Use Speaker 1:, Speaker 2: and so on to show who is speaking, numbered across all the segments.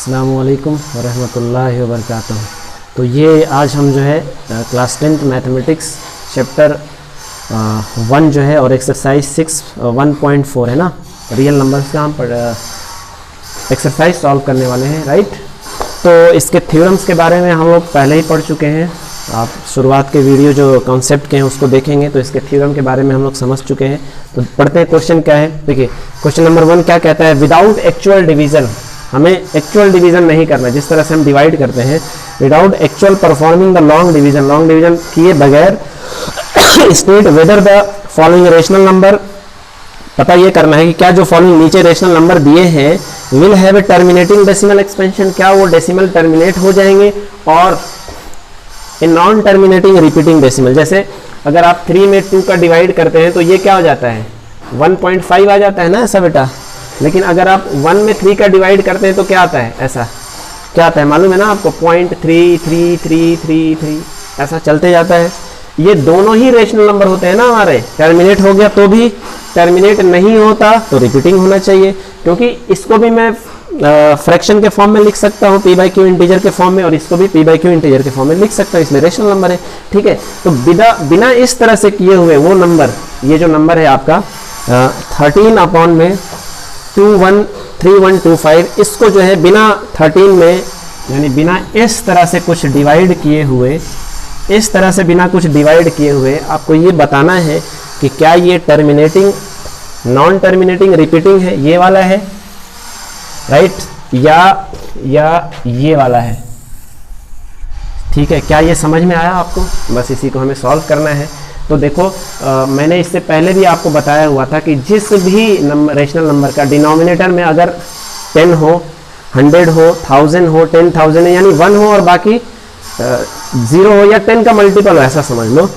Speaker 1: अस्सलामुअलैकुम वरहमतुल्लाहि वबरकातुहू। तो ये आज हम जो है क्लास 10th मैथमेटिक्स चैप्टर 1 जो है और एक्सरसाइज 1.4 है ना, रियल नंबर्स का हम एक्सरसाइज सॉल्व करने वाले हैं, राइट। तो इसके थ्योरम्स के बारे में हम लोग पहले ही पढ़ चुके हैं। आप शुरुआत के वीडियो जो कॉन्सेप्ट के हैं उसको देखेंगे तो इसके थ्योरम के बारे में हम लोग समझ चुके हैं। तो पढ़ते हैं क्वेश्चन क्या है। देखिए क्वेश्चन नंबर 1 क्या कहता है, विदाउट एक्चुअल डिवीजन, हमें एक्चुअल डिवीजन नहीं करना। जिस तरह से हम डिवाइड करते हैं, without actual performing the long division किए बगैर state whether the following rational number, पता ये करना है कि क्या जो फॉलोइंग नीचे रेशनल नंबर दिए हैं will have a terminating decimal expansion, क्या वो डेसिमल टर्मिनेट हो जाएंगे, और a non terminating repeating decimal. जैसे अगर आप 3 में 2 का डिवाइड करते हैं तो ये क्या हो जाता है 1.5 आ जाता है ना, ऐसा बेटा। लेकिन अगर आप 1 में 3 का डिवाइड करते हैं तो क्या आता है, ऐसा क्या आता है मालूम है ना आपको, 0.3333 ऐसा चलते जाता है। ये दोनों ही रेशनल नंबर होते हैं ना हमारे, टर्मिनेट हो गया तो भी, टर्मिनेट नहीं होता तो रिपीटिंग होना चाहिए, क्योंकि इसको भी मैं फ्रैक्शन के फॉर्म में लिख सकता हूँ p/q इंटीजर के फॉर्म में, और इसको भी p/q इंटीजर के फॉर्म में लिख सकता हूँ, इसमें रेशनल नंबर है, ठीक है। तो बिना इस तरह से किए हुए वो नंबर, ये जो नंबर है आपका 13/3125, इसको जो है बिना 13 में, यानी बिना इस तरह से कुछ डिवाइड किए हुए, इस तरह से बिना कुछ डिवाइड किए हुए आपको ये बताना है कि क्या ये टर्मिनेटिंग, नॉन टर्मिनेटिंग, रिपीटिंग है, ये वाला है, राइट, या ये वाला है, ठीक है। क्या ये समझ में आया आपको? बस इसी को हमें सॉल्व करना है। तो देखो मैंने इससे पहले भी आपको बताया हुआ था कि जिस भी रेशनल नंबर का डिनोमिनेटर में अगर 10 हो, 100 हो, 1000 हो, 10,000 है, यानी 1 हो और बाकी 0 हो या 10 का मल्टीपल हो, ऐसा समझ लो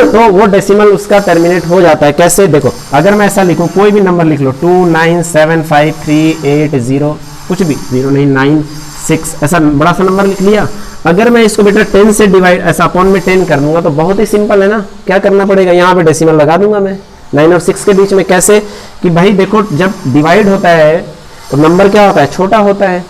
Speaker 1: तो वो डेसिमल उसका टर्मिनेट हो जाता है। कैसे? देखो अगर मैं ऐसा लिखूं, कोई भी नंबर लिख लो, 2975380, कुछ भी, 0 नहीं 96, ऐसा बड़ा सा नंबर लिख लिया। अगर मैं इसको बेटा 10 से डिवाइड, ऐसा अपॉन में 10 कर दूंगा तो बहुत ही सिंपल है ना। क्या करना पड़ेगा, यहाँ पे डेसिमल लगा दूंगा मैं 9 और 6 के बीच में। कैसे कि भाई देखो जब डिवाइड होता है तो नंबर क्या होता है, छोटा होता है।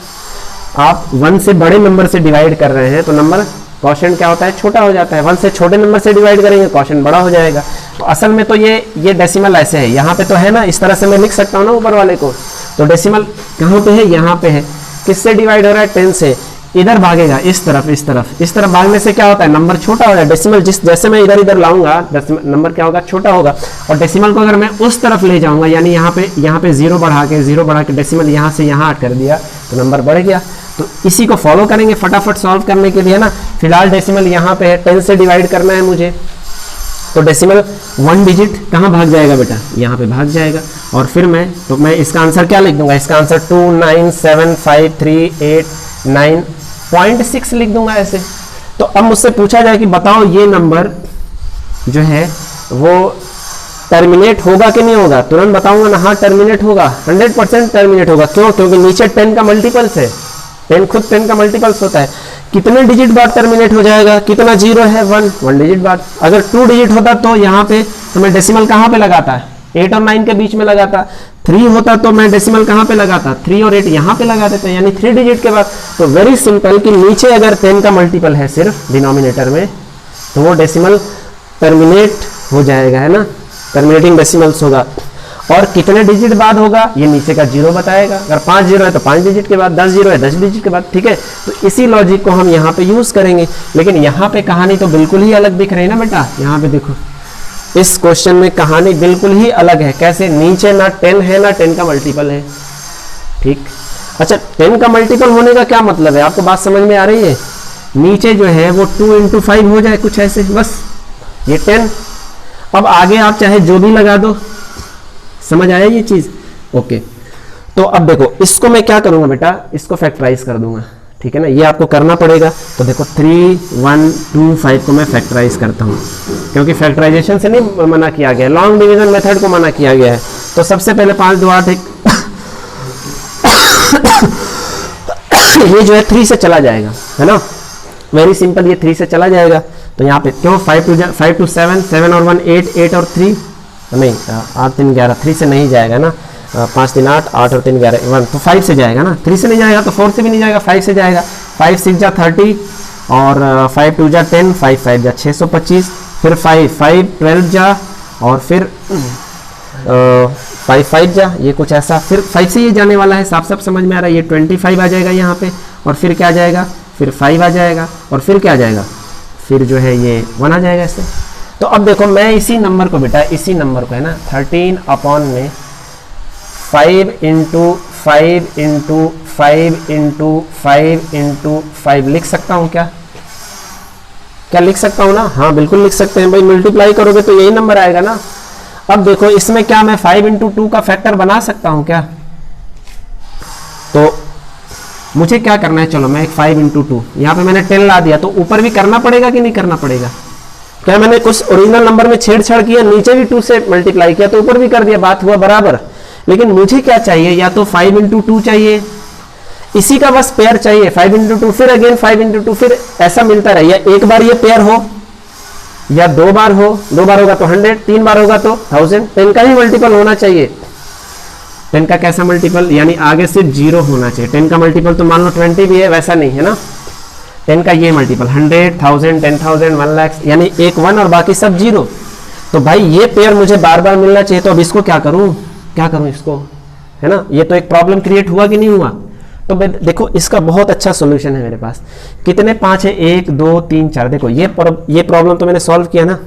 Speaker 1: आप 1 से बड़े नंबर से डिवाइड कर रहे हैं तो नंबर क्वोशिएंट क्या होता है, छोटा हो जाता है। 1 से छोटे नंबर से डिवाइड करेंगे क्वोशिएंट बड़ा हो जाएगा। तो असल में तो ये डेसिमल ऐसे है, यहाँ पे तो है ना, इस तरह से मैं लिख सकता हूँ ना ऊपर वाले को। तो डेसिमल कहाँ पे है, यहाँ पे है। किससे डिवाइड हो रहा है, 10 से। इधर भागेगा इस तरफ, इस तरफ भागने से क्या होता है, नंबर छोटा हो जाए। डेसिमल जैसे मैं इधर लाऊंगा नंबर क्या होगा, छोटा होगा। और डेसिमल को अगर मैं उस तरफ ले जाऊंगा, यानी यहाँ पे 0 बढ़ा के डेसिमल यहाँ से यहाँ कर दिया तो नंबर बढ़ गया। तो इसी को फॉलो करेंगे फटाफट सॉल्व करने के लिए ना। फिलहाल डेसिमल यहाँ पे है, 10 से डिवाइड करना है मुझे, तो डेसिमल 1 डिजिट कहाँ भाग जाएगा बेटा, यहाँ पे भाग जाएगा। और फिर मैं इसका आंसर क्या लिख दूंगा, इसका आंसर 2975389.6 लिख दूंगा ऐसे। तो अब मुझसे पूछा जाए कि बताओ ये नंबर जो है वो टर्मिनेट होगा कि नहीं होगा, तुरंत बताऊंगा ना, हाँ टर्मिनेट होगा, 100% टर्मिनेट होगा। क्यों? क्योंकि नीचे 10 का मल्टीपल्स है, 10 खुद 10 का मल्टीपल्स होता है। कितने डिजिट बाद टर्मिनेट हो जाएगा, कितना 0 है, 1 डिजिट बाद। अगर 2 डिजिट होता तो यहाँ पे तो मैं डेसिमल कहाँ पे लगाता, 8 और 9 के बीच में लगाता। 3 होता तो मैं डेसिमल कहाँ पे लगाता, 3 और 8 यहाँ पे लगा देते, यानी 3 डिजिट के बाद। तो वेरी सिंपल कि नीचे अगर 10 का मल्टीपल है सिर्फ डिनोमिनेटर में, तो वो डेसिमल टर्मिनेट हो जाएगा, है ना, टर्मिनेटिंग डेसिमल्स होगा। और कितने डिजिट बाद होगा ये नीचे का 0 बताएगा। अगर 5 0 है तो 5 डिजिट के बाद, 10 0 है 10 डिजिट के बाद, ठीक है। तो इसी लॉजिक को हम यहाँ पे यूज करेंगे। लेकिन यहाँ पे कहानी तो बिल्कुल ही अलग दिख रही है ना बेटा। यहाँ पे देखो इस क्वेश्चन में कहानी बिल्कुल ही अलग है। कैसे? नीचे ना 10 है ना 10 का मल्टीपल है, ठीक। अच्छा 10 का मल्टीपल होने का क्या मतलब है, आपको बात समझ में आ रही है? नीचे जो है वो 2 × 5 हो जाए, कुछ ऐसे, बस ये 10। अब आगे आप चाहे जो भी लगा दो, समझ आया ये चीज? ओके। तो अब देखो इसको मैं क्या करूंगा बेटा, इसको फैक्टराइज कर दूंगा, ठीक है ना, ये आपको करना पड़ेगा। तो देखो 3125 को मैं फैक्टराइज करता हूँ, क्योंकि फैक्टराइजेशन से नहीं मना किया गया, लॉन्ग डिवीजन मेथड को मना किया गया है। तो सबसे पहले 5 2 8 1 ये जो है 3 से चला जाएगा, है ना, वेरी सिंपल, ये 3 से चला जाएगा। तो यहाँ पे क्यों 5 to 7, 7 और 1 8, 8 और 3 नहीं, 8 3 11, 3 से नहीं जाएगा ना। 5 3 8, 8 और 3 11, 1 तो 5 से जाएगा ना, 3 से नहीं जाएगा तो 4 से भी नहीं जाएगा, 5 से जाएगा। 5 6 जा 30 और 5 2 जा 10, 5 5 जा 625, फिर 5 5 12 जा और फिर 5 5 जा, ये कुछ ऐसा, फिर 5 से ये जाने वाला है, साफ साफ समझ में आ रहा है। ये 25 आ जाएगा यहाँ पे, और फिर क्या आ जाएगा, फिर 5 आ जाएगा, और फिर क्या आ जाएगा, फिर जो है ये 1 आ जाएगा इससे। तो अब देखो मैं इसी नंबर को बेटा, इसी नंबर को है ना 13 अपॉन में 5 इंटू 5 इंटू 5 इंटू 5 इंटू 5 लिख सकता हूँ क्या? क्या लिख सकता हूँ ना? हाँ बिल्कुल लिख सकते हैं भाई, मल्टीप्लाई करोगे तो यही नंबर आएगा ना। अब देखो इसमें क्या मैं 5 इंटू 2 का फैक्टर बना सकता हूँ क्या? तो मुझे क्या करना है, चलो मैं एक 5 इंटू 2 यहाँ पे मैंने 10 ला दिया, तो ऊपर भी करना पड़ेगा कि नहीं करना पड़ेगा? क्या मैंने कुछ ओरिजिनल नंबर में छेड़छाड़ किया, नीचे भी 2 से मल्टीप्लाई किया तो ऊपर भी कर दिया, बात हुआ बराबर। लेकिन मुझे क्या चाहिए, या तो 5 इंटू 2 चाहिए, इसी का बस पेयर चाहिए 5 इंटू 2, फिर अगेन 5 इंटू 2, फिर ऐसा मिलता रहे। या एक बार ये पेयर हो या 2 बार हो, 2 बार होगा तो 100, 3 बार होगा तो 1000, 10 का ही मल्टीपल होना चाहिए। 10 का कैसा मल्टीपल, यानी आगे सिर्फ 0 होना चाहिए। 10 का मल्टीपल तो मान लो 20 भी है, वैसा नहीं है ना। 10 का ये मल्टीपल 100, 1000, 10,000, 1 लाख, यानी एक 1 और बाकी सब 0। तो भाई ये पेयर मुझे बार बार मिलना चाहिए, तो अब इसको क्या करूं, क्या करूं इसको, है ना। ये तो एक प्रॉब्लम क्रिएट हुआ कि नहीं हुआ। तो देखो इसका बहुत अच्छा सॉल्यूशन है मेरे पास। कितने 5 है, 1 2 3 4, देखो ये प्रॉब्लम तो मैंने सॉल्व किया ना।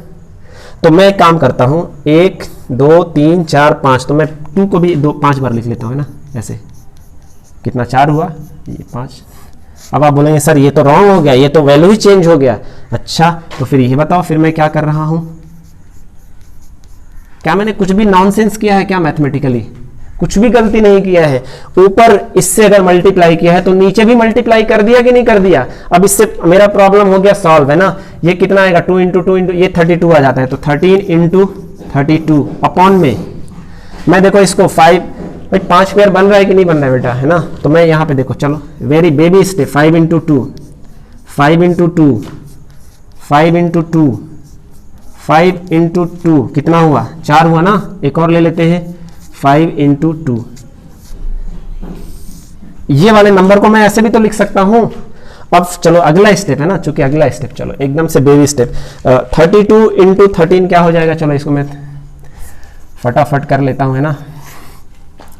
Speaker 1: तो मैं एक काम करता हूँ, 1 2 3 4 5, तो मैं 2 को भी 5 बार लिख लेता हूँ, है ना, ऐसे। कितना 4 हुआ, ये 5। अब आप बोलेंगे सर ये तो रॉन्ग हो गया, ये तो वैल्यू ही चेंज हो गया। अच्छा तो फिर ये बताओ, फिर मैं क्या कर रहा हूं, क्या मैंने कुछ भी नॉनसेंस किया है क्या? मैथमेटिकली कुछ भी गलती नहीं किया है। ऊपर इससे अगर मल्टीप्लाई किया है तो नीचे भी मल्टीप्लाई कर दिया कि नहीं कर दिया। अब इससे मेरा प्रॉब्लम हो गया सॉल्व, है ना। ये कितना आएगा, 2 इंटू 2 इंटू, ये 32 आ जाता है, तो 13 इंटू 32 अपॉन में मैं देखो इसको 5 पेयर बन रहा है कि नहीं बन रहा है बेटा, है ना। तो मैं यहाँ पे देखो, चलो very baby step, 5 into 2, 5 into 2, 5 into 2, 5 into 2 कितना हुआ, 4 हुआ ना। एक और ले लेते हैं, 5 इंटू 2। ये वाले नंबर को मैं ऐसे भी तो लिख सकता हूं। अब चलो अगला स्टेप है ना, चूंकि अगला स्टेप, चलो एकदम से बेबी स्टेप, 32 इंटू 13 क्या हो जाएगा, चलो इसको मैं फटाफट कर लेता हूं, है ना।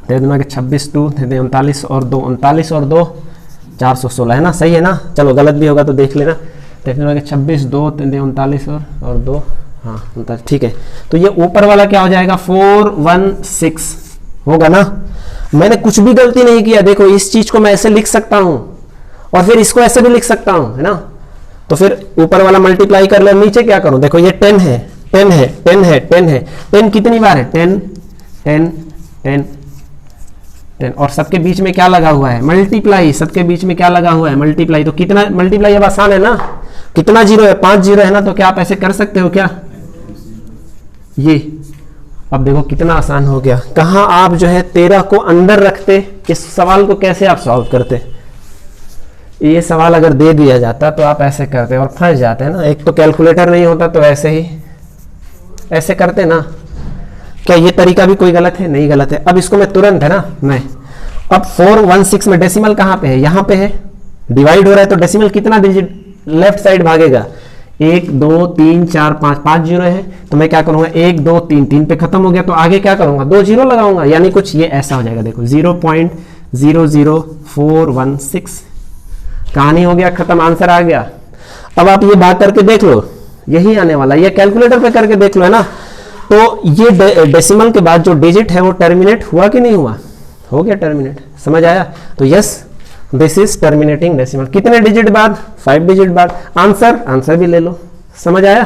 Speaker 1: दे दूंगा कि 26 2 दे 39 और 2, 39 और 2 416, है ना, सही है ना। चलो गलत भी होगा तो देख लेना। देख दूंगा कि 26 2 दे 39 और 2, हाँ 39, ठीक है। तो ये ऊपर वाला क्या हो जाएगा, 416 होगा ना। मैंने कुछ भी गलती नहीं किया। देखो इस चीज को मैं ऐसे लिख सकता हूं और फिर इसको ऐसे भी लिख सकता हूं, है ना। तो फिर ऊपर वाला मल्टीप्लाई कर लो, नीचे क्या करूं, देखो ये 10 है, 10 है, 10 है, 10 है, 10 कितनी बार है, 10 10 10 10, और सबके बीच में क्या लगा हुआ है, मल्टीप्लाई। सबके बीच में क्या लगा हुआ है, मल्टीप्लाई। तो कितना मल्टीप्लाई, अब आसान है ना। कितना जीरो है, 5 जीरो है ना। तो क्या आप ऐसे कर सकते हो क्या, ये। अब देखो कितना आसान हो गया। कहां आप जो है 13 को अंदर रखते, इस सवाल को कैसे आप सॉल्व करते। ये सवाल अगर दे दिया जाता तो आप ऐसे करते और फंस जाते हैं ना। एक तो कैलकुलेटर नहीं होता तो ऐसे ही ऐसे करते ना। क्या ये तरीका भी कोई गलत है, नहीं गलत है। अब इसको मैं तुरंत, है ना, नहीं। अब 416 में डेसिमल कहां पे है, यहां पे है। डिवाइड हो रहा है तो डेसिमल कितना डिजिट लेफ्ट साइड भागेगा, 1 2 3 4 5, 5 जीरो है। तो मैं क्या करूंगा, 1 2 3, 3 पे खत्म हो गया। तो आगे क्या करूंगा, 2 जीरो लगाऊंगा, यानी कुछ ये ऐसा हो जाएगा। देखो 0.00416, कहानी हो गया खत्म, आंसर आ गया। अब आप ये भाग करके देख लो, यही आने वाला। ये कैलकुलेटर पे करके देख लो, है ना। तो ये डेसिमल के बाद जो डिजिट है वो टर्मिनेट हुआ कि नहीं हुआ, हो गया टर्मिनेट। समझ आया। तो yes, this is terminating decimal. कितने डिजिट बाद, 5 डिजिट बाद। आंसर भी ले लो। समझ आया।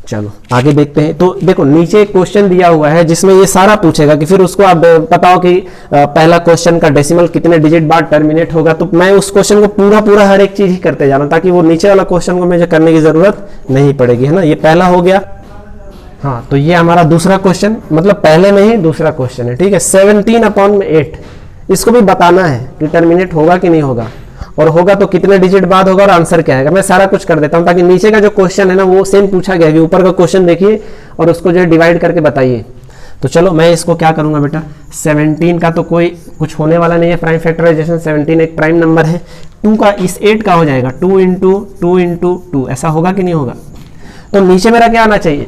Speaker 1: चलो आगे देखते हैं। तो देखो नीचे एक क्वेश्चन दिया हुआ है जिसमें ये सारा पूछेगा कि फिर उसको आप बताओ कि पहला क्वेश्चन का डेसिमल कितने डिजिट बाद टर्मिनेट होगा। तो मैं उस क्वेश्चन को पूरा हर एक चीज ही करते जा रहा हूं, ताकि वो नीचे वाला क्वेश्चन को मुझे करने की जरूरत नहीं पड़ेगी, है ना। ये पहला हो गया। हाँ, तो ये हमारा दूसरा क्वेश्चन, मतलब पहले में ही दूसरा क्वेश्चन है, ठीक है। 17/8, इसको भी बताना है कि टर्मिनेट होगा कि नहीं होगा, और होगा तो कितने डिजिट बाद होगा और आंसर क्या आएगा। मैं सारा कुछ कर देता हूं ताकि नीचे का जो क्वेश्चन है ना वो सेम पूछा गया कि ऊपर का क्वेश्चन देखिए और उसको जो है डिवाइड करके बताइए। तो चलो मैं इसको क्या करूंगा बेटा, 17 का तो कोई कुछ होने वाला नहीं है प्राइम फैक्टराइजेशन, 17 एक प्राइम नंबर है। 2 का इस 8 का हो जाएगा 2 इंटू 2 इंटू 2, ऐसा होगा कि नहीं होगा। तो नीचे मेरा क्या आना चाहिए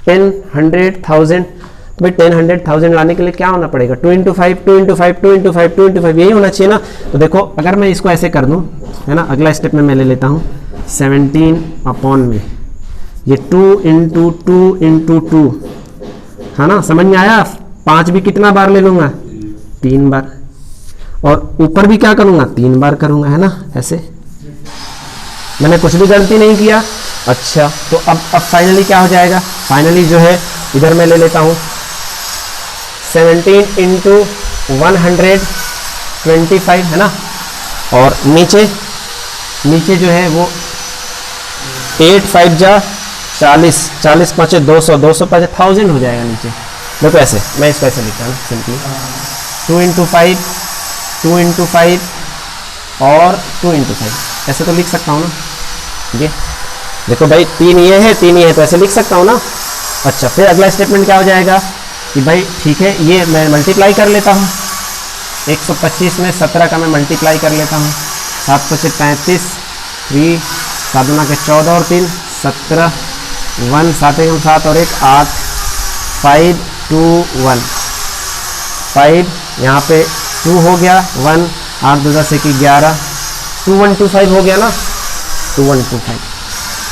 Speaker 1: 10, 100, 1000। तो भाई 10, 100, 1000 लाने के लिए क्या होना पड़ेगा 2 इंटू 5, 2 इंटू 5, 2 इंटू 5, 2 इंटू 5, यही होना चाहिए ना। तो देखो अगर मैं इसको ऐसे कर दूं, है ना, अगला स्टेप में मैं ले लेता हूँ 17 अपॉन में ये 2 इंटू 2 इंटू 2, है ना, समझ में आया। 5 भी कितना बार ले लूंगा 3 बार, और ऊपर भी क्या करूंगा 3 बार करूंगा, है ना, ऐसे। मैंने कुछ भी गलती नहीं किया। अच्छा तो अब फाइनली क्या हो जाएगा, फाइनली जो है इधर मैं ले लेता हूँ 17 इंटू 125, है ना, और नीचे जो है वो 8 5 जा 40, 40 5 200, 200 5 1000 हो जाएगा नीचे। देखो ऐसे मैं इसको ऐसे लिखता हूँ सिंपली 2 इंटू 5, 2 इंटू 5 और 2 इंटू 5, ऐसे तो लिख सकता हूँ ना। ये देखो भाई 3 ये है 3 ये है, तो ऐसे लिख सकता हूँ ना। अच्छा फिर अगला स्टेटमेंट क्या हो जाएगा कि भाई ठीक है ये मैं मल्टीप्लाई कर लेता हूँ, 125 में 17 का मैं मल्टीप्लाई कर लेता हूँ, 7 5 35, 3 7 गुना के 14 और 3 17, 1 7 1 7 और 1 8, 5 2 1, 5 यहाँ पे 2 हो गया, 1 8 2 10 1 11, 2 1 2 5 हो गया ना, 2 1 2 5,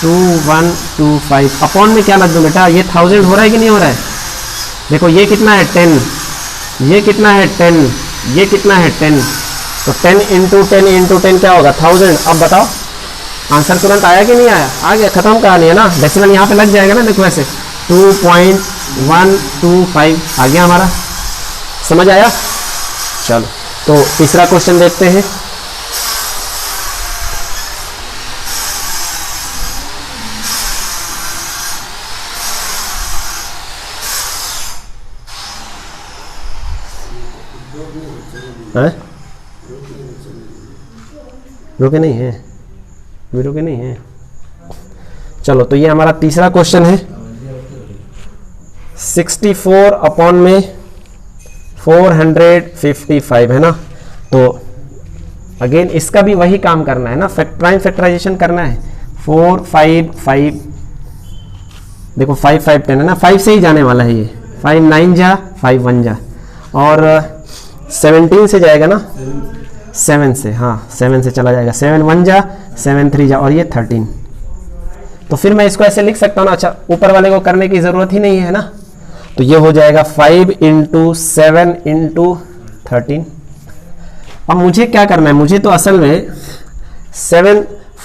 Speaker 1: 2 1 2 5 अपॉन में क्या लग दूँ बेटा, ये 1000 हो रहा है कि नहीं हो रहा है। देखो ये कितना है 10, ये कितना है 10, ये कितना है 10, तो 10 इंटू 10 इंटू 10 क्या होगा 1000। अब बताओ आंसर तुरंत आया कि नहीं आया, आ गया, खत्म कहानी है ना। डेसिमल यहाँ पे लग जाएगा ना, देखो ऐसे 2.125 आ गया हमारा, समझ आया। चलो तो तीसरा क्वेश्चन देखते हैं। रुके नहीं है, अभी रुके नहीं है। चलो तो ये हमारा तीसरा क्वेश्चन है, 64 अपॉन में 455, है ना। तो अगेन इसका भी वही काम करना है ना, प्राइम फैक्टराइजेशन करना है। 4 5 5, देखो 5 5 10 है ना, 5 से ही जाने वाला है ये, 5 9 जा 5 1 जा, और 17 से जाएगा ना, 7 से, हाँ 7 से चला जाएगा, 7 1 जा 7 3 जा, और ये 13। तो फिर मैं इसको ऐसे लिख सकता हूँ ना। अच्छा ऊपर वाले को करने की ज़रूरत ही नहीं है ना, तो ये हो जाएगा 5 इंटू 7 इंटू 13। अब मुझे क्या करना है, मुझे तो असल में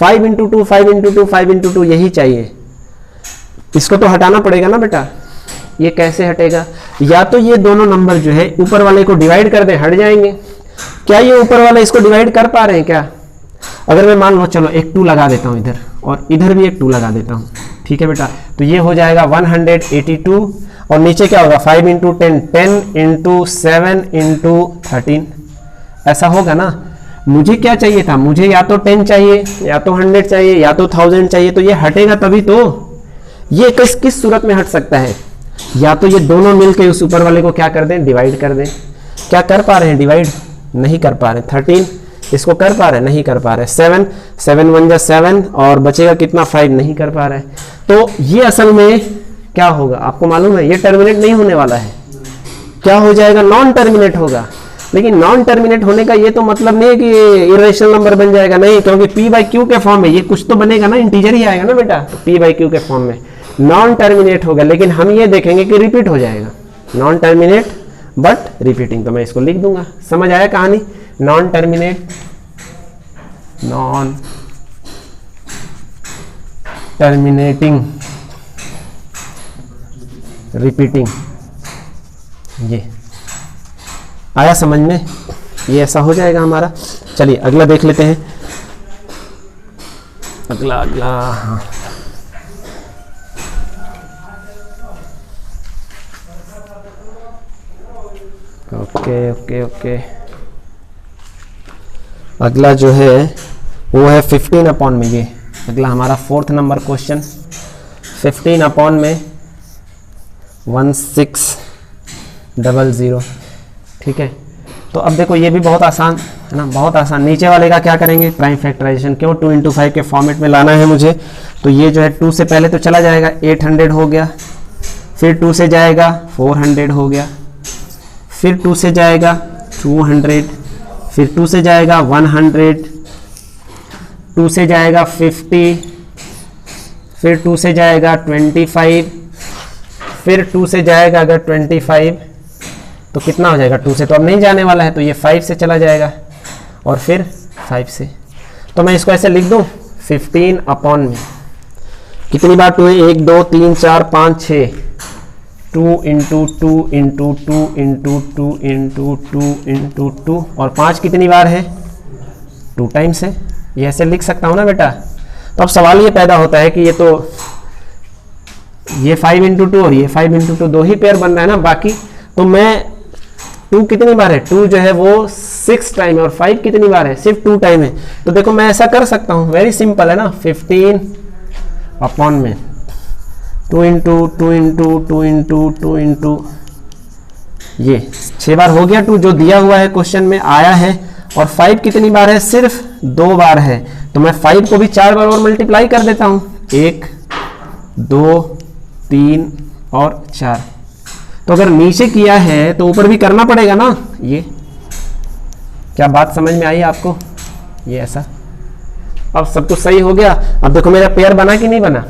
Speaker 1: 5 इंटू 2 5 इंटू 2 5 इंटू 2 यही चाहिए। इसको तो हटाना पड़ेगा ना बेटा। ये कैसे हटेगा, या तो ये दोनों नंबर जो है ऊपर वाले को डिवाइड कर दे, हट जाएंगे। क्या ये ऊपर वाले इसको डिवाइड कर पा रहे हैं क्या। अगर मैं मान लो चलो एक 2 लगा देता हूँ इधर, और इधर भी एक 2 लगा देता हूँ, ठीक है बेटा। तो ये हो जाएगा 182, और नीचे क्या होगा 5 इंटू 10 10 इंटू 7 इंटू 13, ऐसा होगा ना। मुझे क्या चाहिए था, मुझे या तो 10 चाहिए, या तो 100 चाहिए, या तो 1000 चाहिए। तो ये हटेगा तभी तो। ये किस सूरत में हट सकता है, या तो ये दोनों मिलकर उस ऊपर वाले को क्या कर दें, डिवाइड कर दें। क्या कर पा रहे हैं, डिवाइड नहीं कर पा रहे। 13 इसको कर पा रहे, नहीं कर पा रहे। 7 7 1 जा 7, और बचेगा कितना 5, नहीं कर पा रहे। तो ये असल में क्या होगा आपको मालूम है, ये टर्मिनेट नहीं होने वाला है। क्या हो जाएगा, नॉन टर्मिनेट होगा। लेकिन नॉन टर्मिनेट होने का ये तो मतलब नहीं है कि ये इरेशनल नंबर बन जाएगा, नहीं, क्योंकि p बाई क्यू के फॉर्म में ये कुछ तो बनेगा ना, इंटीजर ही आएगा ना बेटा। तो p बाई क्यू के फॉर्म में नॉन टर्मिनेट होगा, लेकिन हम ये देखेंगे कि रिपीट हो जाएगा। नॉन टर्मिनेट बट रिपीटिंग, तो मैं इसको लिख दूंगा। समझ आया कहानी, non terminate, non terminating, repeating. ये आया समझ में, ये ऐसा हो जाएगा हमारा। चलिए अगला देख लेते हैं। अगला हाँ। ओके। अगला जो है वो है 15 अपॉन में। ये अगला हमारा 4th नंबर क्वेश्चन, 15 अपॉन में 16 00, ठीक है। तो अब देखो ये भी बहुत आसान है ना, बहुत आसान। नीचे वाले का क्या करेंगे, प्राइम फैक्टराइजेशन, क्यों 2 × 5 के फॉर्मेट में लाना है मुझे। तो ये जो है 2 से पहले तो चला जाएगा, 800 हो गया, फिर 2 से जाएगा 400 हो गया, फिर 2 से जाएगा 200, फिर 2 से जाएगा 100, 2 से जाएगा 50, फिर 2 से जाएगा 25, फिर 2 से जाएगा अगर 25 तो कितना हो जाएगा, 2 से तो अब नहीं जाने वाला है, तो ये 5 से चला जाएगा, और फिर 5 से। तो मैं इसको ऐसे लिख दूं 15 अपॉन में कितनी बार 2 है, 1 2 3 4 5 6, 2 × 2 × 2 × 2 × 2 × 2, और 5 कितनी बार है, 2 टाइम्स है। ये ऐसे लिख सकता हूँ ना बेटा। तो अब सवाल ये पैदा होता है कि ये तो ये 5 × 2 और ये 5 × 2 दो ही पेयर बन रहा है ना, बाकी तो मैं 2 कितनी बार है, 2 जो है वो 6 टाइम है, और 5 कितनी बार है, सिर्फ 2 टाइम है। तो देखो मैं ऐसा कर सकता हूँ, वेरी सिंपल है ना, 15 अपॉन में 2 × 2 × 2 × 2 × ये 6 बार हो गया 2 जो दिया हुआ है क्वेश्चन में आया है, और 5 कितनी बार है, सिर्फ 2 बार है। तो मैं 5 को भी 4 बार और मल्टीप्लाई कर देता हूँ, 1 2 3 और 4। तो अगर नीचे किया है तो ऊपर भी करना पड़ेगा ना। ये क्या बात समझ में आई आपको, ये ऐसा। अब सब कुछ सही हो गया। अब देखो मेरा पेयर बना कि नहीं बना,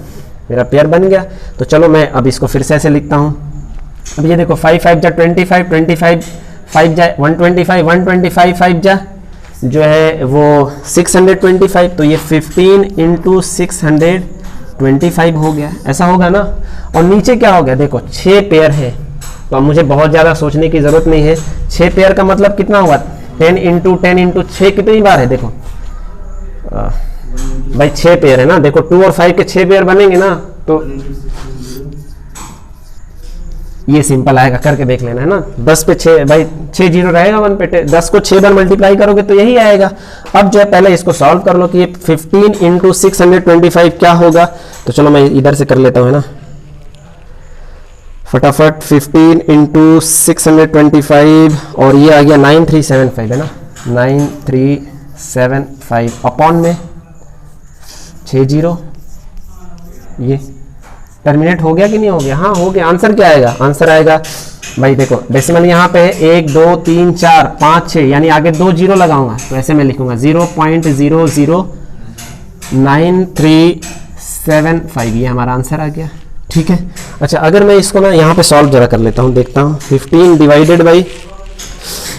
Speaker 1: मेरा पेयर बन गया। तो चलो मैं अब इसको फिर से ऐसे लिखता हूँ। अब ये देखो 5 5 जा 25, 25 5 जा 125, 125 5 जा जो है वो 625, तो ये 15 × 625 हो गया, ऐसा होगा ना। और नीचे क्या हो गया, देखो 6 पेयर है, तो अब मुझे बहुत ज़्यादा सोचने की ज़रूरत नहीं है। 6 पेयर का मतलब कितना हुआ, 10 × 10 × 6 कितनी बार है, देखो भाई 6 पेयर है ना, देखो 2 और 5 के 6 पेयर बनेंगे ना, तो ये सिंपल आएगा, करके देख लेना है ना। 10 पे 6 भाई 6 जीरो रहेगा, 1 पे 10 को 6 बार मल्टीप्लाई करोगे तो यही आएगा। अब जो है पहले इसको सॉल्व कर लो कि ये 15 × 625 क्या होगा। तो चलो मैं इधर से कर लेता हूँ, है ना, फटाफट। 15 × 625 और ये आ गया 9375, है ना, 9375 अपॉन में 6 जीरो। ये टर्मिनेट हो गया कि नहीं हो गया, हाँ हो गया। आंसर क्या आएगा, आंसर आएगा भाई देखो डेसिमल यहाँ पे है 1 2 3 4 5 6, यानी आगे 2 जीरो लगाऊंगा, तो ऐसे मैं लिखूंगा 0.009375, ये हमारा आंसर आ गया। ठीक है, अच्छा अगर मैं इसको ना यहाँ पे सॉल्व जरा कर लेता हूँ, देखता हूँ 15 डिवाइडेड बाई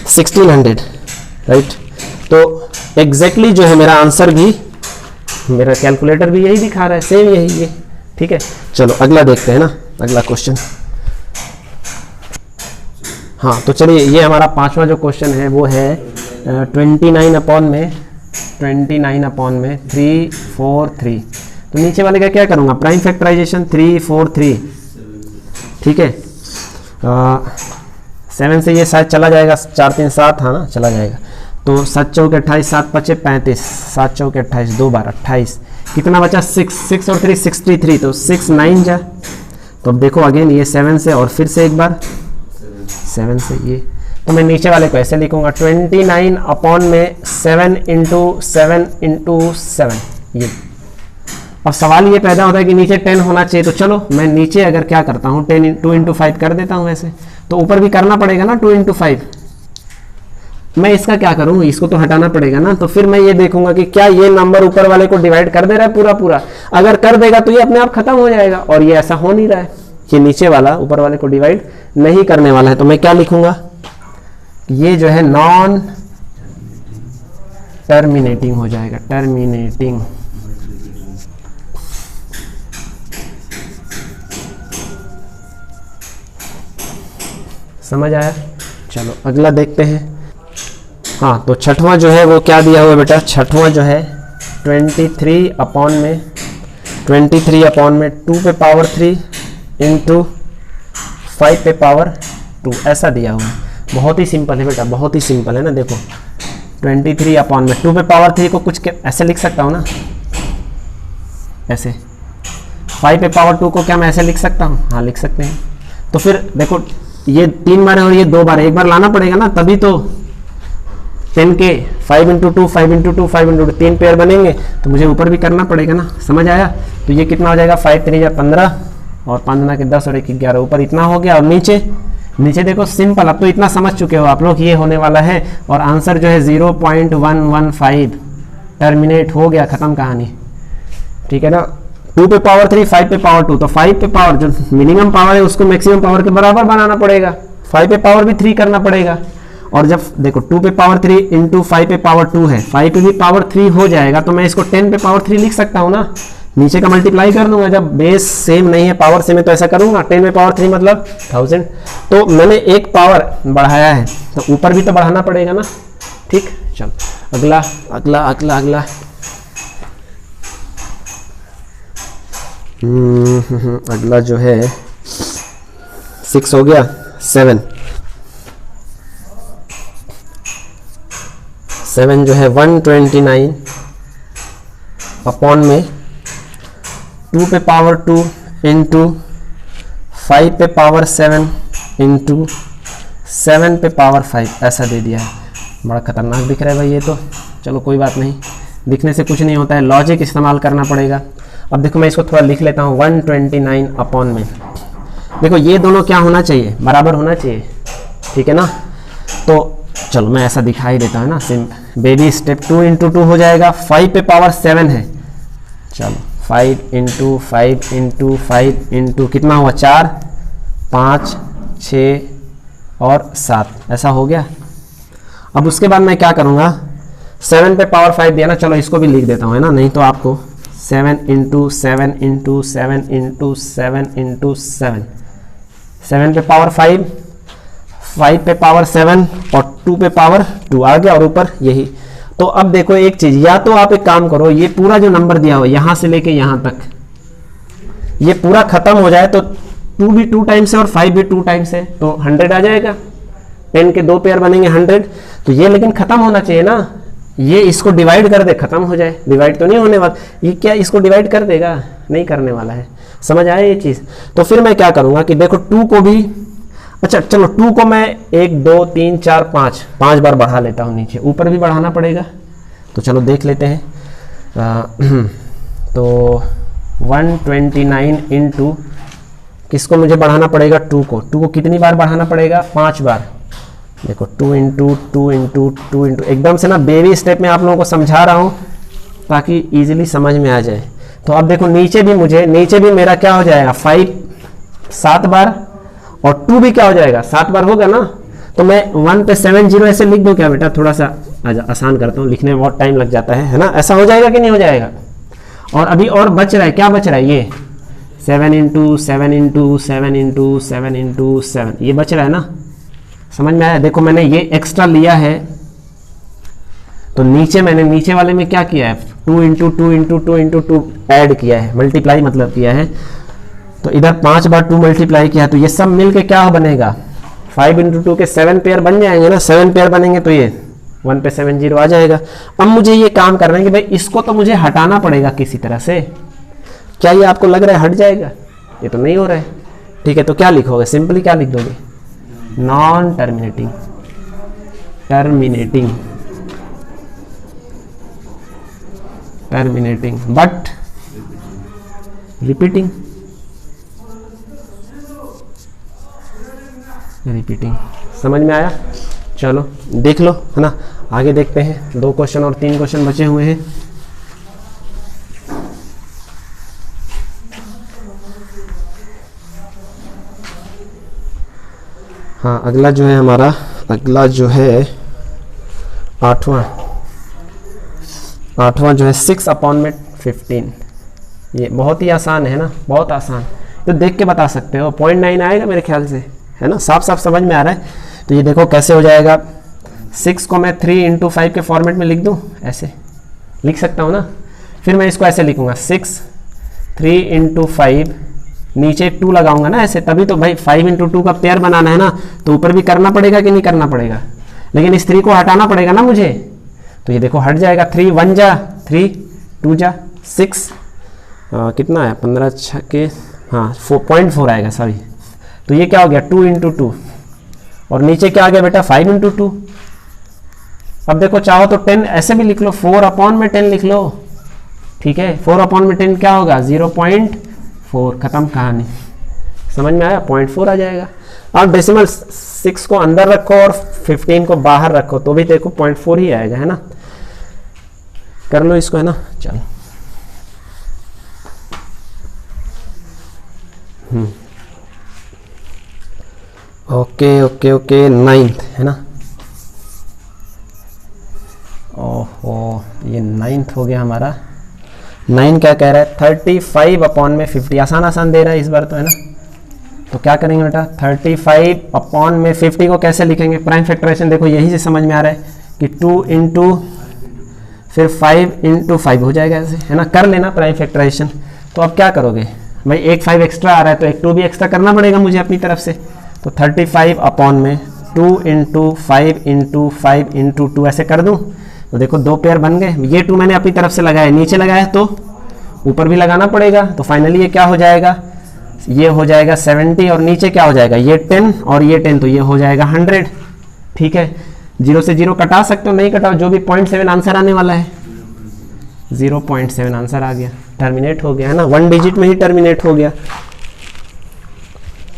Speaker 1: 1600, राइट। तो एग्जैक्टली जो है मेरा आंसर भी, मेरा कैलकुलेटर भी यही दिखा रहा है, सेम यही ये। ठीक है, चलो अगला देखते हैं ना, अगला क्वेश्चन। हाँ तो चलिए, ये हमारा 5वां जो क्वेश्चन है वो है 29 अपॉन में 343। तो नीचे वाले का क्या करूँगा, प्राइम फैक्टराइजेशन 343। ठीक है, 7 से ये शायद चला जाएगा, 4 3 7, हाँ ना चला जाएगा। तो 7 चौक 28, 7 5 35, 7 चौक 28, 2 बार 28, कितना बचा 6 और 3 63, तो 6 9 जा। तो अब देखो अगेन ये 7 से और फिर से एक बार 7 से ये, तो मैं नीचे वाले को ऐसे लिखूंगा 29 अपॉन में 7 × 7 × 7 ये। अब सवाल ये पैदा होता है कि नीचे 10 होना चाहिए, तो चलो मैं नीचे अगर क्या करता हूँ 2 × 5 कर देता हूँ ऐसे, तो ऊपर भी करना पड़ेगा ना 2 × 5। मैं इसका क्या करूँ, इसको तो हटाना पड़ेगा ना। तो फिर मैं ये देखूंगा कि क्या ये नंबर ऊपर वाले को डिवाइड कर दे रहा है पूरा पूरा। अगर कर देगा तो ये अपने आप खत्म हो जाएगा, और ये ऐसा हो नहीं रहा है कि नीचे वाला ऊपर वाले को डिवाइड नहीं करने वाला है। तो मैं क्या लिखूंगा, ये जो है नॉन टर्मिनेटिंग हो जाएगा, टर्मिनेटिंग। समझ आया, चलो अगला देखते हैं। हाँ तो छठवां जो है वो क्या दिया हुआ है बेटा, छठवां जो है 23 अपॉन में 2 पे पावर 3 × 5 पे पावर 2, ऐसा दिया हुआ है। बहुत ही सिंपल है बेटा, बहुत ही सिंपल है ना। देखो 23 अपॉन में 2 पे पावर 3 को कुछ ऐसे लिख सकता हूँ ना, ऐसे। 5 पे पावर 2 को क्या मैं ऐसे लिख सकता हूँ, हाँ लिख सकते हैं। तो फिर देखो ये 3 बार है और ये 2 बार है, एक बार लाना पड़ेगा ना, तभी तो 10 के 5 इंटू 2 5 इंटू 2 5 इंटू 2 3 पेयर बनेंगे, तो मुझे ऊपर भी करना पड़ेगा ना। समझ आया? तो ये कितना हो जाएगा 5 3 15 और 5 9 के 10 और 1 11, ऊपर इतना हो गया। और नीचे देखो सिंपल, अब तो इतना समझ चुके हो आप लोग, ये होने वाला है और आंसर जो है 0.115 टर्मिनेट हो गया, खत्म कहानी। ठीक है ना। 2 पे पावर 3 5 पे पावर 2, तो 5 पे पावर जो मिनिमम पावर है उसको मैक्सिमम पावर के बराबर बनाना पड़ेगा, 5 पे पावर भी 3 करना पड़ेगा। और जब देखो 2 पे पावर 3 इंटू 5 पे पावर 2 है, 5 पे भी पावर 3 हो जाएगा, तो मैं इसको 10 पे पावर 3 लिख सकता हूँ ना, नीचे का मल्टीप्लाई कर दूंगा। जब बेस सेम नहीं है, पावर सेम है, तो ऐसा करूंगा 10 पे पावर 3 मतलब 1000। तो मैंने एक पावर बढ़ाया है, तो ऊपर भी तो बढ़ाना पड़ेगा ना। ठीक, चल अगला अगला अगला अगला अगला जो है 6 हो गया। 7 जो है 129 अपॉन में 2 पे पावर 2 इंटू 5 पे पावर 7 इंटू 7 पे पावर 5, ऐसा दे दिया है। बड़ा खतरनाक दिख रहा है भाई ये तो, चलो कोई बात नहीं, दिखने से कुछ नहीं होता है, लॉजिक इस्तेमाल करना पड़ेगा। अब देखो मैं इसको थोड़ा लिख लेता हूँ, 129 अपॉन में, देखो ये दोनों क्या होना चाहिए, बराबर होना चाहिए। ठीक है ना। तो चलो मैं ऐसा दिखाई देता हूँ ना, बेबी स्टेप 2 इंटू 2 हो जाएगा, 5 पे पावर 7 है, चलो 5 इंटू 5 इंटू 5 इंटू कितना हुआ 4 5 6 और 7, ऐसा हो गया। अब उसके बाद मैं क्या करूँगा, 7 पे पावर 5 दिया ना, चलो इसको भी लिख देता हूँ, है ना, नहीं तो आपको 7 इंटू 7 इंटू 7 इंटू 7 इंटू 7, 7 पे पावर 5 5 पे पावर 7 और 2 पे पावर 2 आ गया, और ऊपर यही। तो अब देखो एक चीज, या तो आप एक काम करो, ये पूरा जो नंबर दिया हो यहां से लेके यहां तक ये पूरा खत्म हो जाए, तो 2 भी 2 टाइम्स है और 5 भी 2 टाइम्स है, तो 100 आ जाएगा। 10 के 2 पेयर बनेंगे 100, तो ये लेकिन खत्म होना चाहिए ना, ये इसको डिवाइड कर दे, खत्म हो जाए। डिवाइड तो नहीं होने वाला, ये क्या इसको डिवाइड कर देगा, नहीं करने वाला है। समझ आया ये चीज? तो फिर मैं क्या करूंगा कि देखो 2 को भी, अच्छा चलो 2 को मैं 1 2 3 4 5 बार बढ़ा लेता हूँ नीचे, ऊपर भी बढ़ाना पड़ेगा, तो चलो देख लेते हैं। तो 129 इंटू किसको मुझे बढ़ाना पड़ेगा, 2 को कितनी बार बढ़ाना पड़ेगा, 5 बार। देखो 2 इंटू 2 इंटू 2 इंटू, एकदम से ना बेबी स्टेप में आप लोगों को समझा रहा हूँ ताकि इजीली समझ में आ जाए। तो अब देखो नीचे भी मेरा क्या हो जाएगा, 5 7 बार और 2 भी क्या हो जाएगा 7 बार होगा ना। तो मैं 1 पे 7 0 ऐसे लिख दूं क्या बेटा, थोड़ा सा आसान करता हूँ, लिखने में बहुत टाइम लग जाता है ना। ऐसा हो जाएगा कि नहीं हो जाएगा? और अभी और बच रहा है, क्या बच रहा है, ये 7 इंटू 7 इंटू 7 इंटू 7 इंटू 7, ये बच रहा है ना। समझ में आया? देखो मैंने ये एक्स्ट्रा लिया है, तो मैंने नीचे वाले में क्या किया है, 2 इंटू 2 इंटू 2 इंटू 2 ऐड किया है, मल्टीप्लाई मतलब किया है। तो इधर 5 बार 2 मल्टीप्लाई किया, तो ये सब मिलके क्या बनेगा, 5 इंटू 2 के 7 पेयर बन जाएंगे ना, 7 पेयर बनेंगे, तो ये 1 पे 7 0 आ जाएगा। अब मुझे ये काम करना है कि भाई इसको तो मुझे हटाना पड़ेगा किसी तरह से। क्या ये आपको लग रहा है हट जाएगा? ये तो नहीं हो रहा है। ठीक है, तो क्या लिखोगे, सिंपली क्या लिख दोगे, non terminating, terminating but repeating. समझ में आया? चलो देख लो, है ना। आगे देखते हैं, 2 क्वेश्चन और 3 क्वेश्चन बचे हुए हैं। हाँ, अगला जो है हमारा, अगला जो है 8वां जो है 6 अपॉन में 15। ये बहुत ही आसान है ना, बहुत आसान, तो देख के बता सकते हो। 0.9 आएगा मेरे ख्याल से, है ना, साफ साफ समझ में आ रहा है। तो ये देखो कैसे हो जाएगा, 6 को मैं 3 इंटू 5 के फॉर्मेट में लिख दूँ, ऐसे लिख सकता हूँ ना। फिर मैं इसको ऐसे लिखूंगा, 6 3 इंटू 5, नीचे 2 लगाऊंगा ना ऐसे, तभी तो भाई 5 इंटू 2 का पेयर बनाना है ना, तो ऊपर भी करना पड़ेगा कि नहीं करना पड़ेगा, लेकिन इस 3 को हटाना पड़ेगा ना मुझे। तो ये देखो हट जाएगा, 3 1 जा 3 2 जा 6, कितना है 15 6 के, हाँ 4.4 आएगा, सॉरी। तो ये क्या हो गया, 2 इंटू 2 और नीचे क्या आ गया बेटा 5 इंटू 2। अब देखो चाहो तो 10 ऐसे भी लिख लो, 4 अपॉन में 10 लिख लो, ठीक है। 4 अपॉन में 10 क्या होगा 0.4, खत्म कहानी। समझ में आया, 0.4 आ जाएगा। अब डेसिमल 6 को अंदर रखो और 15 को बाहर रखो तो भी देखो 0.4 ही आएगा, है ना। कर लो इसको, है ना। चलो ओके ओके ओके, 9th है ना। ओहो, ये 9th हो गया हमारा। 9 क्या कह रहा है 35 अपॉन में 50, आसान आसान दे रहा है इस बार तो, है ना। तो क्या करेंगे बेटा 35 अपॉन में 50 को कैसे लिखेंगे, प्राइम फैक्टराइजेशन देखो यही से समझ में आ रहा है कि 2 इंटू फिर 5 इंटू 5 हो जाएगा ऐसे, है ना। कर लेना प्राइम फैक्टराइजेशन। तो अब क्या करोगे भाई, एक 5 एक्स्ट्रा आ रहा है तो एक 2 भी एक्स्ट्रा करना पड़ेगा मुझे अपनी तरफ से। तो 35 अपॉन में 2 इंटू 5 इंटू 5 इंटू 2 ऐसे कर दूँ तो देखो 2 पेयर बन गए। ये 2 मैंने अपनी तरफ से लगाया, नीचे लगाया तो ऊपर भी लगाना पड़ेगा। तो फाइनली ये क्या हो जाएगा, ये हो जाएगा 70 और नीचे क्या हो जाएगा ये 10 और ये 10, तो ये हो जाएगा 100, ठीक है। 0 से 0 कटा सकते हो, नहीं कटाओ, जो भी 0.7 आंसर आने वाला है 0.7 आंसर आ गया, टर्मिनेट हो गया, है ना। 1 डिजिट में ही टर्मिनेट हो गया,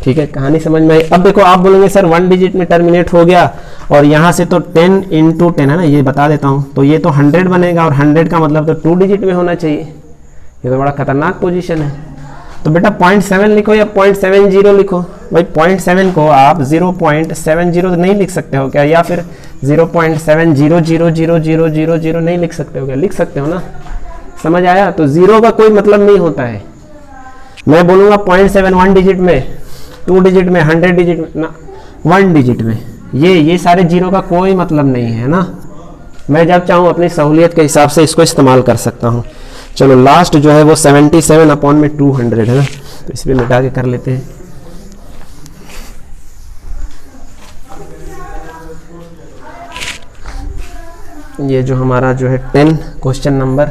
Speaker 1: ठीक है। कहानी समझ में आई। अब देखो आप बोलेंगे सर 1 डिजिट में टर्मिनेट हो गया और यहाँ से तो 10 इंटू 10 है ना, ये बता देता हूँ, तो ये तो 100 बनेगा और 100 का मतलब तो 2 डिजिट में होना चाहिए। ये तो बड़ा खतरनाक पोजीशन है। तो बेटा 0.7 लिखो या 0.70 लिखो। भाई 0.7 को आप 0.70 नहीं लिख सकते हो क्या, या फिर 0.700000 नहीं लिख सकते हो क्या, लिख सकते हो ना। समझ आया। तो 0 का कोई मतलब नहीं होता है। मैं बोलूँगा 0.7 1 डिजिट में, 2 डिजिट में, 100 डिजिट में ना, 1 डिजिट में, ये सारे 0 का कोई मतलब नहीं है ना। मैं जब चाहूँ अपनी सहूलियत के हिसाब से इसको इस्तेमाल कर सकता हूँ। चलो लास्ट जो है वो 77 अपॉन में 200 है ना, तो इस पर मिटा के कर लेते हैं। ये जो हमारा जो है 10 क्वेश्चन नंबर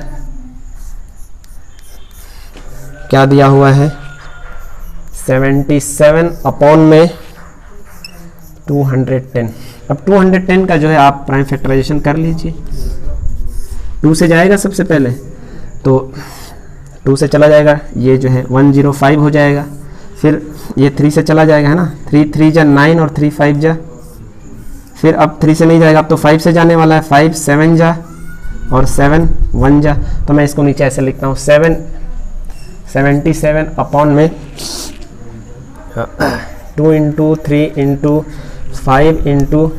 Speaker 1: क्या दिया हुआ है 77 अपॉन में 210। अब 210 का जो है आप प्राइम फैक्टराइजेशन कर लीजिए। 2 से जाएगा सबसे पहले, तो 2 से चला जाएगा, ये जो है 105 हो जाएगा। फिर ये 3 से चला जाएगा, है ना। 3 3 जा 9 और 3 5 जा, फिर अब 3 से नहीं जाएगा, अब तो 5 से जाने वाला है। 5 7 जा और 7 1 जा। तो मैं इसको नीचे ऐसे लिखता हूँ 77 अपॉन में 2 इंटू 3 इंटू 5 इंटू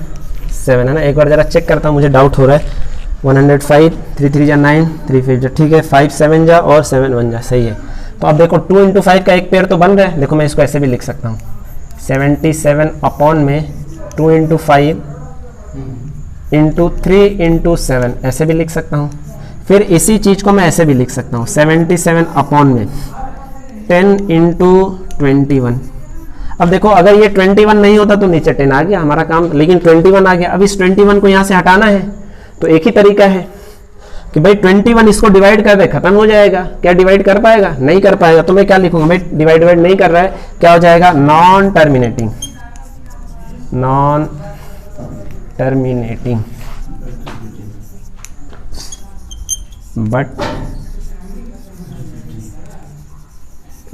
Speaker 1: 7, है ना। एक बार ज़रा चेक करता हूँ, मुझे डाउट हो रहा है। 105, 3 3 जा 9, 3 5 जा, ठीक है। 5 7 जा और 7 1 जा, सही है। तो अब देखो 2 इंटू 5 का एक पेयर तो बन रहा है। देखो मैं इसको ऐसे भी लिख सकता हूँ 77 अपॉन में 2 इंटू 5 इंटू 3 इंटू 7, ऐसे भी लिख सकता हूँ। फिर इसी चीज़ को मैं ऐसे भी लिख सकता हूँ 77 अपॉन में 10 इंटू 21। अब देखो अगर ये 21 नहीं होता तो नीचे 10 आ गया हमारा काम, लेकिन 21 आ गया। अब इस 21 को यहाँ से हटाना है, तो एक ही तरीका है कि भाई 21 इसको डिवाइड कर दे, खत्म हो जाएगा। क्या डिवाइड कर पाएगा? नहीं कर पाएगा। तो मैं क्या लिखूंगा भाई, डिवाइड नहीं कर रहा है, क्या हो जाएगा non terminating, non terminating but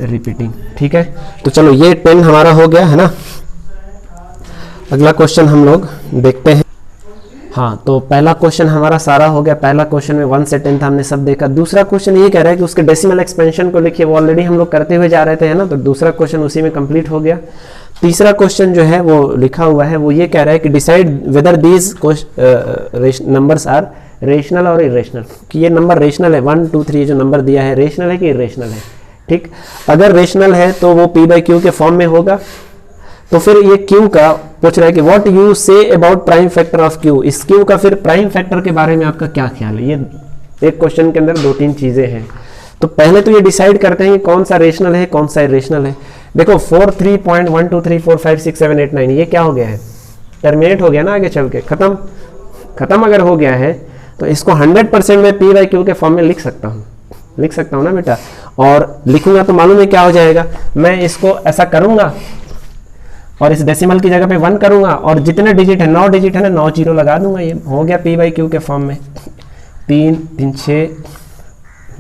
Speaker 1: repeating, ठीक है। तो चलो ये 10 हमारा हो गया, है ना। अगला क्वेश्चन हम लोग देखते हैं। हाँ, तो पहला क्वेश्चन हमारा सारा हो गया। पहला क्वेश्चन में 1 से 10 हमने सब देखा। दूसरा क्वेश्चन ये कह रहा है कि उसके डेसिमल एक्सपेंशन को लिखिए, वो ऑलरेडी हम लोग करते हुए जा रहे थे, है ना। तो दूसरा क्वेश्चन उसी में कंप्लीट हो गया। तीसरा क्वेश्चन जो है वो लिखा हुआ है, वो ये कह रहा है कि decide whether these numbers are rational और इरेशनल, कि ये नंबर रेशनल है। 1 2 3 जो नंबर दिया है रेशनल है कि इरेशनल है, ठीक। अगर रेशनल है तो वो p बाई क्यू के फॉर्म में होगा। तो फिर ये q का पूछ रहा है कि what you say about prime factor of q। इस q का फिर प्राइम फैक्टर के बारे में आपका क्या ख्याल है। ये एक क्वेश्चन के अंदर 2-3 चीजें हैं। तो पहले तो ये डिसाइड करते हैं कि कौन सा रेशनल है कौन सा इरेशनल है। देखो 4 3.1 2 3 4 5 6 7 8 9 ये क्या हो गया है, टर्मिनेट हो गया ना, आगे चल के खत्म अगर हो गया है तो इसको 100% में p बाई क्यू के फॉर्म में लिख सकता हूँ ना बेटा। और लिखूंगा तो मालूम है क्या हो जाएगा, मैं इसको ऐसा करूंगा और इस डेसिमल की जगह पे 1 करूंगा और जितने डिजिट है 9 डिजिट है ना 9 जीरो लगा दूंगा, ये हो गया पी बाई क्यू के फॉर्म में। 3 3 6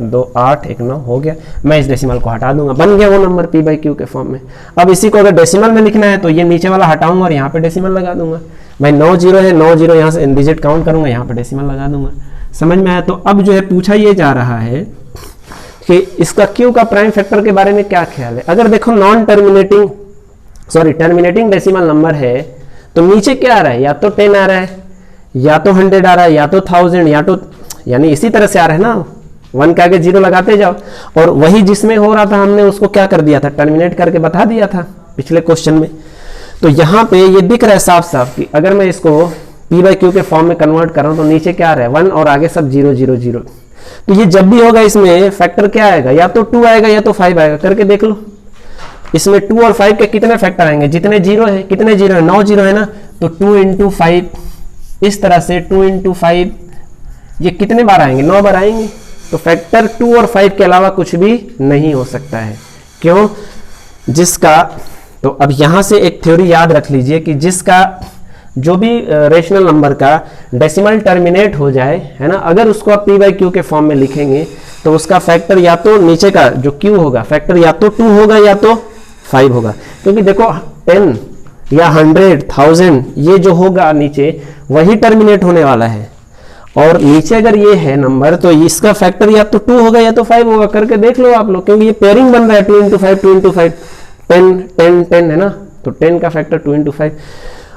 Speaker 1: 2 8 1 9 हो गया। मैं इस डेसिमल को हटा दूंगा, बन गया वो नंबर पी बाई क्यू के फॉर्म में। अब इसी को अगर डेसिमल में लिखना है तो ये नीचे वाला हटाऊंगा और यहाँ पे डेसिमल लगा दूंगा। भाई 9 जीरो है, 9 जीरो यहाँ से डिजिट काउंट करूंगा, यहाँ पे डेसिमल लगा दूंगा। समझ में आया? तो अब जो है पूछा ये जा रहा है कि इसका क्यू का प्राइम फैक्टर के बारे में क्या ख्याल है। अगर देखो टर्मिनेटिंग डेसिमल नंबर है तो नीचे क्या आ रहा है, या तो 10 आ रहा है, या तो 100 आ रहा है, या तो 1000, या तो यानी इसी तरह से आ रहा है ना, 1 के आगे 0 लगाते जाओ। और वही जिसमें हो रहा था हमने उसको क्या कर दिया था, टर्मिनेट करके बता दिया था पिछले क्वेश्चन में। तो यहाँ पे ये दिख रहा है साफ साफ कि अगर मैं इसको पी बाई क्यू के फॉर्म में कन्वर्ट कर रहा हूँ तो नीचे क्या आ रहा है 1 और आगे सब 0 0 0। तो ये जब भी होगा इसमें फैक्टर क्या आएगा, या तो 2 आएगा या तो 5 आएगा। करके देख लो, इसमें 2 और 5 के कितने फैक्टर आएंगे, जितने जीरो है, कितने जीरो है 9 जीरो है ना, तो 2 इंटू 5, इस तरह से 2 इंटू 5 ये कितने बार आएंगे, 9 बार आएंगे। तो फैक्टर 2 और 5 के अलावा कुछ भी नहीं हो सकता है। क्यों? जिसका, तो अब यहां से एक थ्योरी याद रख लीजिए कि जिसका जो भी रेशनल नंबर का डेसिमल टर्मिनेट हो जाए, है ना, अगर उसको आप पी बाई क्यू के फॉर्म में लिखेंगे तो उसका फैक्टर या तो नीचे का जो क्यू होगा फैक्टर या तो 2 होगा या तो 5 होगा। क्योंकि देखो 10 या 100 1000 ये जो होगा नीचे वही टर्मिनेट होने वाला है, और नीचे अगर ये है नंबर तो इसका फैक्टर या तो 2 होगा या तो 5 होगा। करके देख लो आप लोग, क्योंकि ये पेयरिंग बन रहा है 2 इंटू 5 2 इंटू 5 10 10 10 है ना, तो 10 का फैक्टर 2 इंटू 5।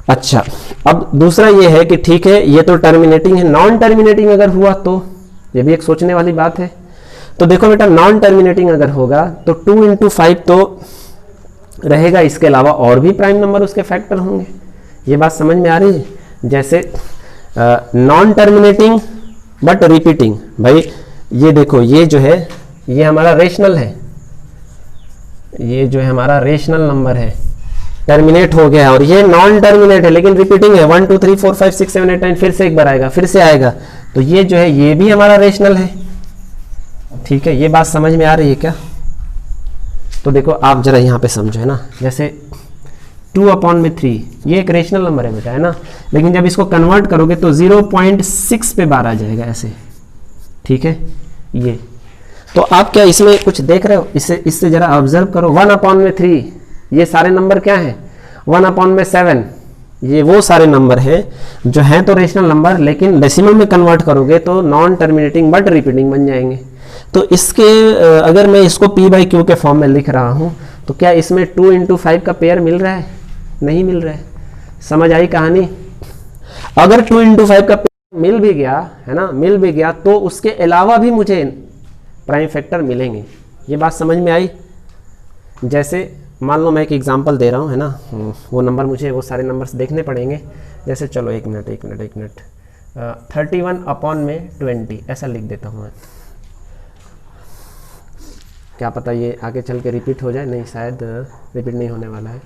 Speaker 1: अच्छा, अब दूसरा ये है कि ठीक है ये तो टर्मिनेटिंग है, नॉन टर्मिनेटिंग अगर हुआ तो ये भी एक सोचने वाली बात है। तो देखो बेटा, नॉन टर्मिनेटिंग अगर होगा तो 2 इंटू 5 तो रहेगा, इसके अलावा और भी प्राइम नंबर उसके फैक्टर होंगे। ये बात समझ में आ रही है? जैसे नॉन टर्मिनेटिंग बट रिपीटिंग, भाई ये देखो ये जो है ये हमारा रेशनल है, ये जो है हमारा रेशनल नंबर है, टर्मिनेट हो गया, और ये नॉन टर्मिनेट है लेकिन रिपीटिंग है, 1 2 3 4 5 6 7 8 9 फिर से एक बार आएगा, फिर से आएगा। तो ये जो है ये भी हमारा रेशनल है। ठीक है, ये बात समझ में आ रही है क्या? तो देखो आप जरा यहाँ पे समझो, है ना, जैसे 2/3 ये एक रेशनल नंबर है बेटा, है ना, लेकिन जब इसको कन्वर्ट करोगे तो 0.6 पे बार आ जाएगा ऐसे। ठीक है, ये तो आप क्या इसमें कुछ देख रहे हो? इससे जरा ऑब्जर्व करो। 1/3 ये सारे नंबर क्या हैं, 1/7 ये वो सारे नंबर हैं जो हैं तो रेशनल नंबर, लेकिन डेसिमल में कन्वर्ट करोगे तो नॉन टर्मिनेटिंग बट रिपीटिंग बन जाएंगे। तो इसके अगर मैं इसको पी बाई क्यू के फॉर्म में लिख रहा हूं तो क्या इसमें 2 इंटू 5 का पेयर मिल रहा है? नहीं मिल रहा है। समझ आई कहानी? अगर 2 इंटू 5 का पेयर मिल भी गया, है ना, मिल भी गया तो उसके अलावा भी मुझे प्राइम फैक्टर मिलेंगे। ये बात समझ में आई? जैसे मान लो मैं एक एग्जांपल दे रहा हूँ, है ना, वो नंबर मुझे वो सारे नंबर्स देखने पड़ेंगे। जैसे चलो एक मिनट 31/20 ऐसा लिख देता हूँ मैं। क्या पता ये आगे चल के रिपीट हो जाए, नहीं शायद रिपीट नहीं होने वाला है।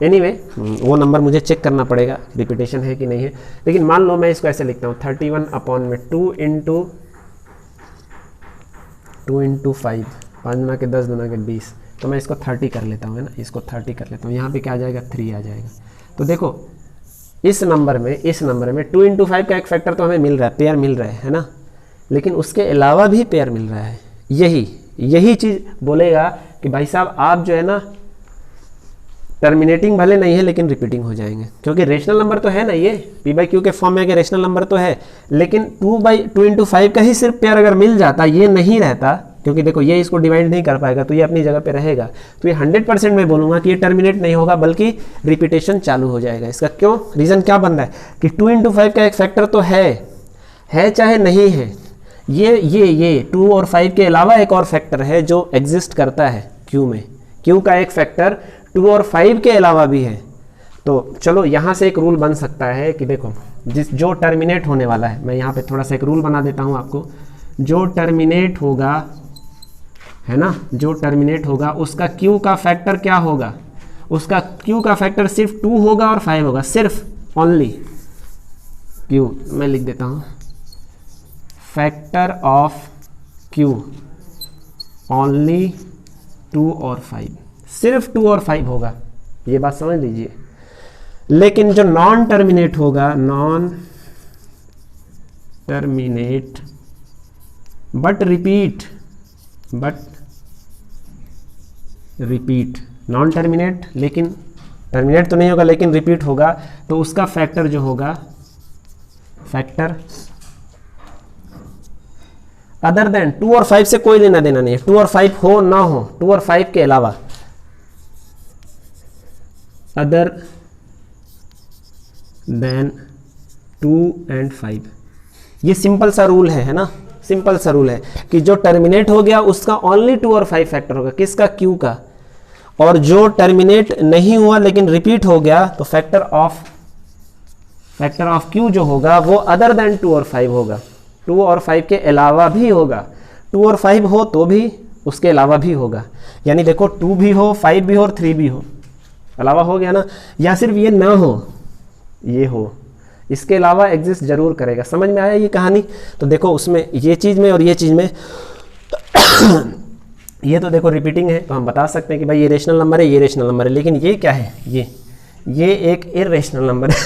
Speaker 1: एनीवे वो नंबर मुझे चेक करना पड़ेगा रिपीटेशन है कि नहीं है, लेकिन मान लो मैं इसको ऐसे लिखता हूँ 31/2 इंटू 5, 5 गुना के 10 गुना के 20, तो मैं इसको 30 कर लेता हूँ, है ना, इसको 30 कर लेता हूँ। यहाँ पे क्या आ जाएगा 3 आ जाएगा। तो देखो इस नंबर में 2 इंटू 5 का एक फैक्टर तो हमें मिल रहा है, पेयर मिल रहा है ना, लेकिन उसके अलावा भी पेयर मिल रहा है। यही चीज़ बोलेगा कि भाई साहब आप जो है ना टर्मिनेटिंग भले नहीं है लेकिन रिपीटिंग हो जाएंगे, क्योंकि रेशनल नंबर तो है ना, ये पी बाई क्यू के फॉर्म में रेशनल नंबर तो है, लेकिन 2 इंटू 5 का ही सिर्फ पेयर अगर मिल जाता, ये नहीं रहता, क्योंकि देखो ये इसको डिवाइड नहीं कर पाएगा तो ये अपनी जगह पे रहेगा, तो ये 100% मैं बोलूँगा कि ये टर्मिनेट नहीं होगा बल्कि रिपीटेशन चालू हो जाएगा। इसका क्यों, रीज़न क्या बन रहा है कि 2 इंटू 5 का एक फैक्टर तो है चाहे नहीं है, ये 2 और 5 के अलावा एक और फैक्टर है जो एग्जिस्ट करता है क्यू में। क्यू का एक फैक्टर 2 और 5 के अलावा भी है। तो चलो यहाँ से एक रूल बन सकता है कि देखो जो टर्मिनेट होने वाला है, मैं यहाँ पे थोड़ा सा एक रूल बना देता हूँ आपको। जो टर्मिनेट होगा, है ना, जो टर्मिनेट होगा उसका क्यू का फैक्टर क्या होगा, उसका क्यू का फैक्टर सिर्फ 2 होगा और 5 होगा, सिर्फ ओनली क्यू। मैं लिख देता हूँ फैक्टर ऑफ क्यू ओनली 2 और 5, सिर्फ 2 और 5 होगा। ये बात समझ लीजिए, लेकिन जो नॉन टर्मिनेट होगा, non terminate but repeat, non terminate लेकिन टर्मिनेट तो नहीं होगा लेकिन रिपीट होगा, तो उसका फैक्टर जो होगा, फैक्टर अदर देन 2 और 5 से कोई लेना देना नहीं है, 2 और 5 हो ना हो, 2 और 5 के अलावा, अदर देन 2 एंड 5। ये सिंपल सा रूल है ना, सिंपल सा रूल है कि जो टर्मिनेट हो गया उसका ओनली 2 और 5 फैक्टर होगा, किसका, क्यू का। और जो टर्मिनेट नहीं हुआ लेकिन रिपीट हो गया तो फैक्टर ऑफ क्यू जो होगा वो अदर देन 2 और 5 होगा, 2 और 5 के अलावा भी होगा। 2 और 5 हो तो भी उसके अलावा भी होगा, यानी देखो 2 भी हो, 5 भी हो और 3 भी हो, अलावा हो गया ना। या सिर्फ ये ना हो, ये हो, इसके अलावा एग्जिस्ट जरूर करेगा। समझ में आया ये कहानी? तो देखो उसमें ये चीज़ में और ये चीज़ में ये तो देखो रिपीटिंग है, तो हम बता सकते हैं कि भाई ये रेशनल नंबर है, ये रेशनल नंबर है। लेकिन ये क्या है, ये एक इर्रेशनल नंबर है।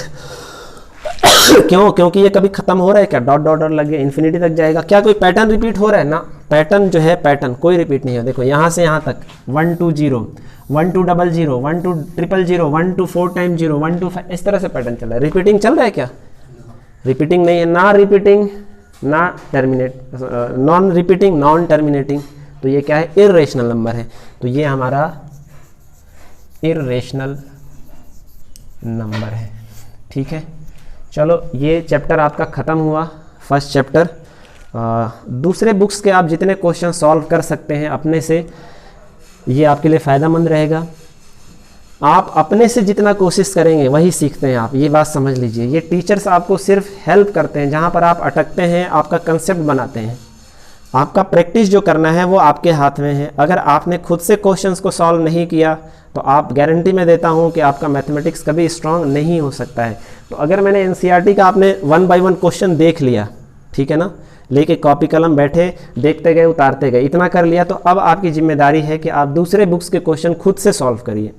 Speaker 1: क्यों? क्योंकि ये कभी खत्म हो रहा है क्या, डॉट डॉट डॉट लग गया, इन्फिनिटी तक जाएगा क्या? कोई पैटर्न रिपीट हो रहा है ना? पैटर्न जो है, पैटर्न कोई रिपीट नहीं है। देखो यहाँ से यहाँ तक 1 2 0 1 2 0 0 1 2 0 0 1 2 4 टाइम 0 1 2 5, इस तरह से पैटर्न चल रहा है। रिपीटिंग चल रहा है क्या? रिपीटिंग नहीं है, ना रिपीटिंग ना terminate, non repeating non terminating, तो ये क्या है, इर्रेशनल नंबर है। तो ये हमारा इर्रेशनल नंबर है। ठीक है, चलो ये चैप्टर आपका ख़त्म हुआ, फर्स्ट चैप्टर। दूसरे बुक्स के आप जितने क्वेश्चन सॉल्व कर सकते हैं अपने से, ये आपके लिए फ़ायदेमंद रहेगा। आप अपने से जितना कोशिश करेंगे वही सीखते हैं आप, ये बात समझ लीजिए। ये टीचर्स आपको सिर्फ हेल्प करते हैं, जहाँ पर आप अटकते हैं आपका कंसेप्ट बनाते हैं। आपका प्रैक्टिस जो करना है वो आपके हाथ में है। अगर आपने खुद से क्वेश्चंस को सॉल्व नहीं किया तो आप गारंटी में देता हूँ कि आपका मैथमेटिक्स कभी स्ट्रांग नहीं हो सकता है। तो अगर मैंने एनसीईआरटी का आपने 1 बाय 1 क्वेश्चन देख लिया, ठीक है ना, लेके कॉपी कलम बैठे देखते गए उतारते गए, इतना कर लिया, तो अब आपकी जिम्मेदारी है कि आप दूसरे बुक्स के क्वेश्चन खुद से सॉल्व करिए।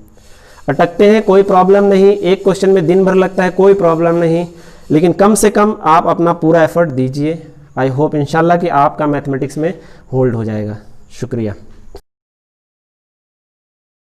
Speaker 1: अटकते हैं कोई प्रॉब्लम नहीं, एक क्वेश्चन में दिन भर लगता है कोई प्रॉब्लम नहीं, लेकिन कम से कम आप अपना पूरा एफर्ट दीजिए। आई होप इंशाल्लाह कि आपका मैथमेटिक्स में होल्ड हो जाएगा। शुक्रिया।